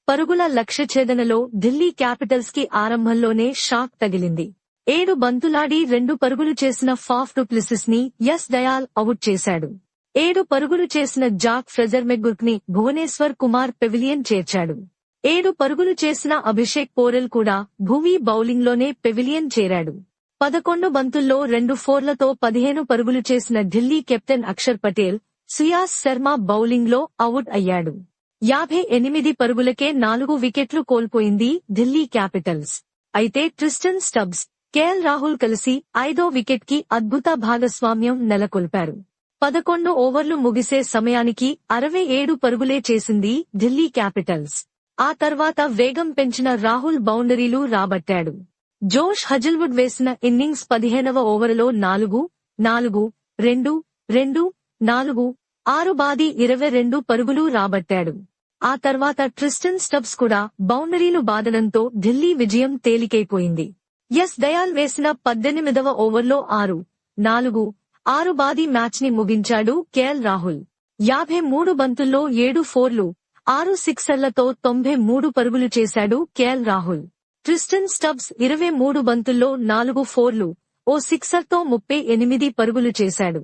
పరుగుల లక్ష్యఛేదనలో ఢిల్లీ క్యాపిటల్స్ కి ఆరంభంలోనే షాక్ తగిలింది. 7 బంతులాడి 2 పరుగులు చేసిన ఫాఫ్ డు ప్లెసిస్ ని యస్ దయాల్ అవుట్ చేశాడు. 7 పరుగులు చేసిన జాక్ ఫ్రెజర్మెగ్గుర్క్ ని భువనేశ్వర్ కుమార్ పెవిలియన్ చేర్చాడు. 7 పరుగులు చేసిన అభిషేక్ పోరెల్ కూడా భువీ బౌలింగ్లోనే పెవిలియన్ చేరాడు. 11 బంతుల్లో 2 ఫోర్లతో 15 పరుగులు చేసిన ఢిల్లీ కెప్టెన్ అక్షర్ పటేల్, సుయాస్ శర్మ బౌలింగ్లో అవుట్ అయ్యాడు. 58 పరుగులకే 4 వికెట్లు కోల్పోయింది ఢిల్లీ క్యాపిటల్స్. అయితే ట్రిస్టన్ స్టబ్స్, కేఎల్ రాహుల్ కలిసి 5వ వికెట్ కి అద్భుత భాగస్వామ్యం నెలకొల్పారు. 11 ఓవర్లు ముగిసే సమయానికి 67 పరుగులే చేసింది ఢిల్లీ క్యాపిటల్స్. ఆ తర్వాత వేగం పెంచిన రాహుల్ బౌండరీలు రాబట్టాడు. జోష్ హజిల్వుడ్ వేసిన ఇన్నింగ్స్ 15వ ఓవరులో 4-2-2-4 బాది 22 పరుగులు రాబట్టాడు. ఆ తర్వాత ట్రిస్టన్ స్టబ్స్ కూడా బౌండరీలు బాదడంతో ఢిల్లీ విజయం తేలికైపోయింది. యస్ దయాల్ వేసిన 18వ ఓవర్లో 6-4-6 బాది మ్యాచ్ ని ముగించాడు కేఎల్ రాహుల్. 53 బంతుల్లో 7 ఫోర్లు, 6 సిక్సర్లతో 93 పరుగులు చేశాడు కేఎల్ రాహుల్. ట్రిస్టన్ స్టబ్స్ 23 బంతుల్లో 4 ఫోర్లు, ఓ సిక్సర్తో 38 పరుగులు చేశాడు.